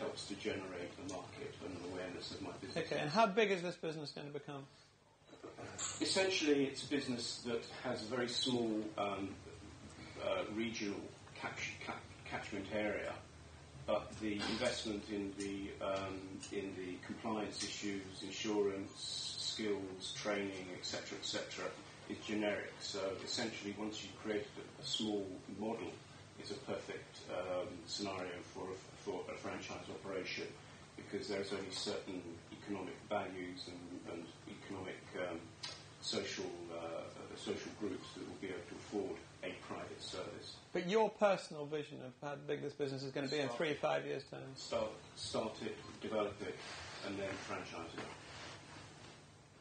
helps to generate a market and an awareness of my business. Okay, and how big is this business going to become? Essentially, it's a business that has a very small regional catchment area, but the investment in the compliance issues, insurance, skills, training, etc., is generic. So essentially, once you've created a small model, it's a perfect scenario for a franchise operation, because there's only certain economic values and economic social groups that will be able to afford a private service. But your personal vision of how big this business is going to be in 3-5 years' time? Start it, develop it, and then franchise it.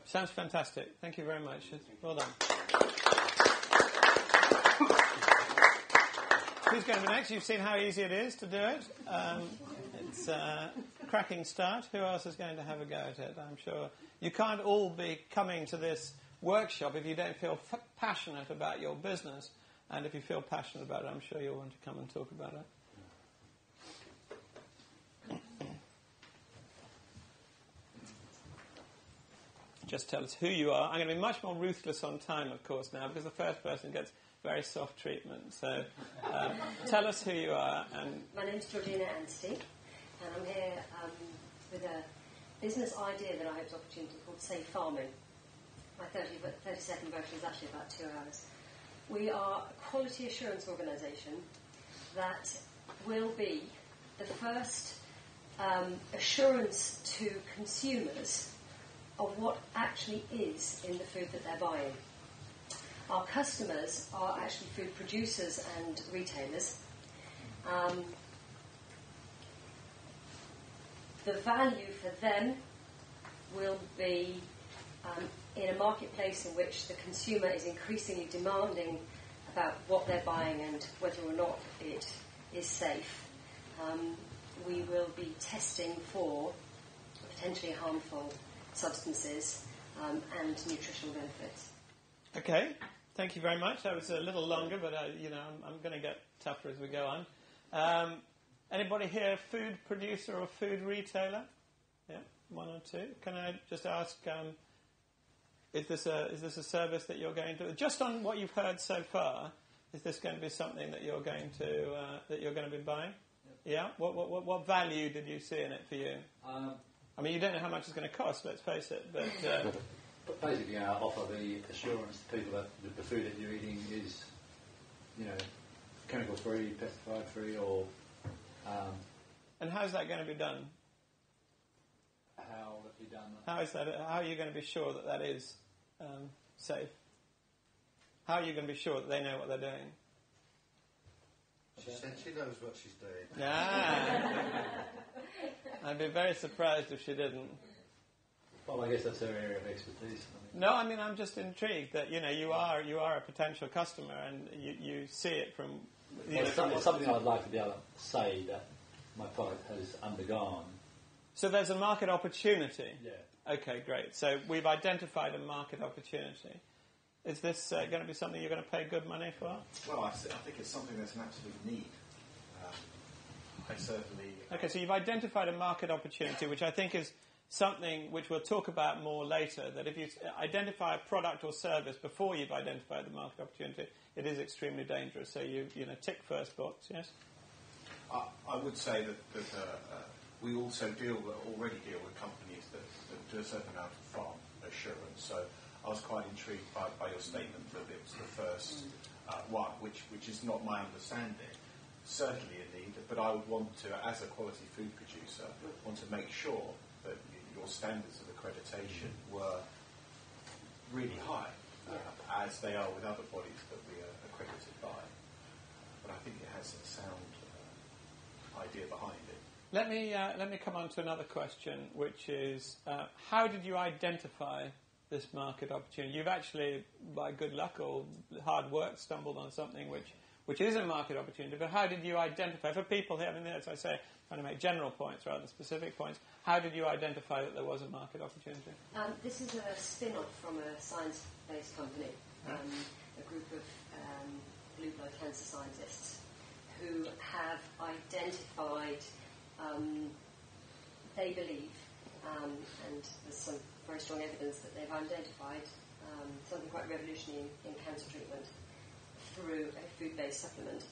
Sounds fantastic. Thank you very much. Well done. Who's going to be next? You've seen how easy it is to do it. It's a cracking start. Who else is going to have a go at it? I'm sure you can't all be coming to this workshop if you don't feel passionate about your business. And if you feel passionate about it, I'm sure you'll want to come and talk about it. Just tell us who you are. I'm going to be much more ruthless on time, of course, now, because the first person gets very soft treatment. So tell us who you are. And my name's Georgina Anstey, and I'm here with a business idea that I hope is an opportunity called Safe Farming. My 30-second version is actually about 2 hours. We are a quality assurance organisation that will be the first assurance to consumers of what actually is in the food that they're buying. Our customers are actually food producers and retailers. The value for them will be in a marketplace in which the consumer is increasingly demanding about what they're buying and whether or not it is safe. We will be testing for potentially harmful substances and nutritional benefits. Okay, thank you very much. That was a little longer, but I'm going to get tougher as we go on. Anybody here food producer or food retailer? Yeah, one or two. Can I just ask, is this a service that you're going to, just on what you've heard so far, is this going to be something that you're going to be buying? Yep. Yeah. What value did you see in it for you? I mean, you don't know how much it's going to cost, let's face it, but... But basically, offer the assurance to people that the food that you're eating is, chemical-free, pesticide-free, or... And how's that going to be done? How will it be done? How are you going to be sure that is safe? How are you going to be sure that they know what they're doing? She said she knows what she's doing. Yeah. I'd be very surprised if she didn't. Well, I guess that's her area of expertise. No, I mean, I'm just intrigued that, you are a potential customer and you see it from... It's something I'd like to be able to say that my product has undergone. So there's a market opportunity? Yeah. Okay, great. So we've identified a market opportunity. Is this going to be something you're going to pay good money for? Well, I think it's something that's an absolute need. I certainly... Okay, so you've identified a market opportunity, which I think is something which we'll talk about more later, that if you identify a product or service before you've identified the market opportunity, it is extremely dangerous. So you tick first box, yes? I would say that we also already deal with companies that do a certain amount of farm assurance. So I was quite intrigued by your statement that it was the first one, which is not my understanding. Certainly a need, but I would want to, as a quality food producer, want to make sure that your standards of accreditation were really high, as they are with other bodies that we are accredited by. But I think it has a sound idea behind it. Let me come on to another question, which is how did you identify this market opportunity? You've actually, by good luck or hard work, stumbled on something which is a market opportunity, but how did you identify, for people here, I mean, as I say, trying to make general points rather than specific points, how did you identify that there was a market opportunity? This is a spin-off from a science-based company, a group of blue blood cancer scientists who have identified they believe, and there's some very strong evidence that they've identified something quite revolutionary in cancer treatment through a food-based supplement.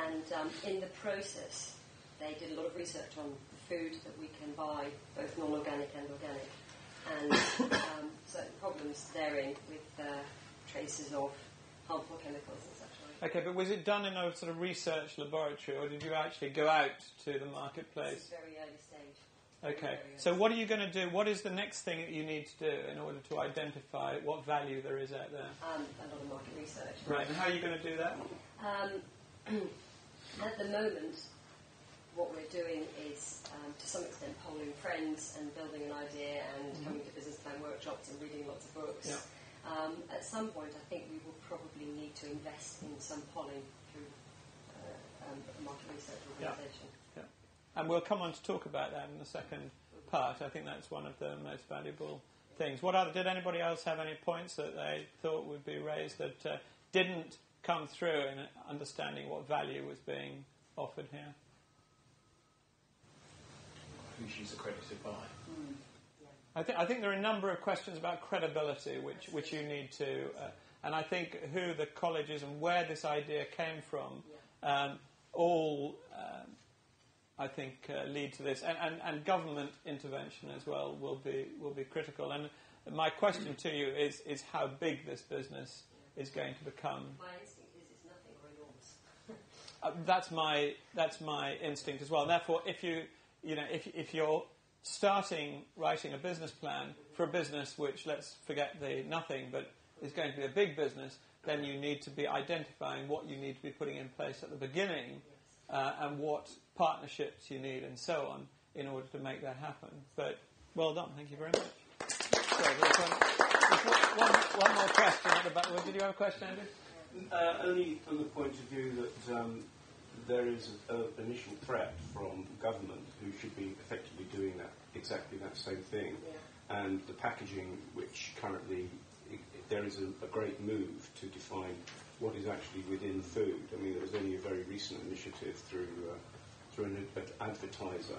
And in the process, they did a lot of research on the food that we can buy, both non-organic and organic, and certain problems therein with traces of harmful chemicals and such like. Okay, but was it done in a sort of research laboratory, or did you actually go out to the marketplace? It's a very early stage. Okay, so what are you going to do? What is the next thing that you need to do in order to identify what value there is out there? A lot of market research. Right, and how are you going to do that? At the moment, what we're doing is, to some extent, polling friends and building an idea and coming to business plan workshops and reading lots of books. Yeah. At some point, I think we will probably need to invest in some polling through a market research organisation. Yeah. And we'll come on to talk about that in the second part. I think that's one of the most valuable things. Did anybody else have any points that they thought would be raised that didn't come through in understanding what value was being offered here? Who she's accredited by. I think there are a number of questions about credibility which you need to, and I think who the college is and where this idea came from, all I think lead to this, and government intervention as well will be critical. And my question to you is how big this business is going to become. My instinct is it's nothing or enormous. That's my instinct as well. Therefore, if you're starting writing a business plan for a business which, let's forget the nothing, but is going to be a big business, then you need to be identifying what you need to be putting in place at the beginning, and what partnerships you need and so on in order to make that happen. But well done, thank you very much. Sorry, there's one more question at the back. Did you have a question, Andrew? Only from the point of view that there is an initial threat from government who should be effectively doing exactly that same thing. Yeah. And the packaging, which currently there is a great move to define what is actually within food. I mean, there was only a very recent initiative through an advertiser.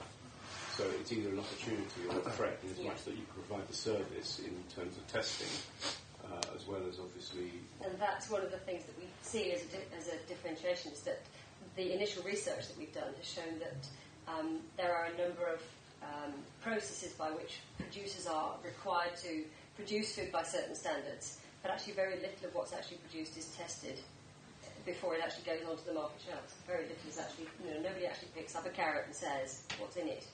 So it's either an opportunity or a threat in as much that you can provide the service in terms of testing, as well as obviously... And that's one of the things that we see as a differentiation, is that the initial research that we've done has shown that there are a number of processes by which producers are required to produce food by certain standards, but actually very little of what's actually produced is tested before it actually goes onto the market shelves. Very little is actually, nobody actually picks up a carrot and says what's in it.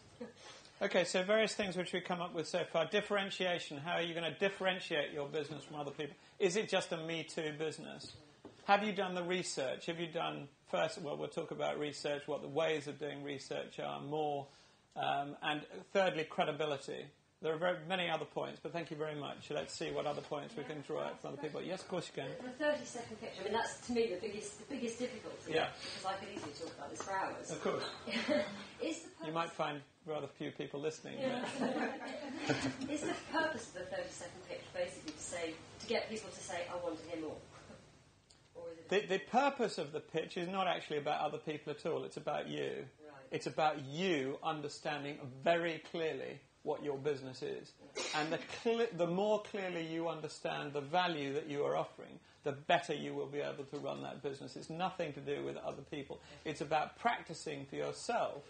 Okay, so various things which we've come up with so far. Differentiation. How are you going to differentiate your business from other people? Is it just a Me Too business? Have you done the research? Have you done first? Well, we'll talk about research, what the ways of doing research are more, and thirdly, credibility. There are very many other points, but thank you very much. Let's see what other points we can draw out from other people. Yes, of course you can. The 30-second picture. I mean, that's to me the biggest difficulty. Yeah. Because I could easily talk about this for hours. Of course. Is the purpose... You might find rather few people listening. Yeah. Is the purpose of the 30-second pitch basically to get people to say, I want to hear more? Or is it The purpose of the pitch is not actually about other people at all. It's about you. Right. It's about you understanding very clearly what your business is. And the more clearly you understand the value that you are offering, the better you will be able to run that business. It's nothing to do with other people. It's about practicing for yourself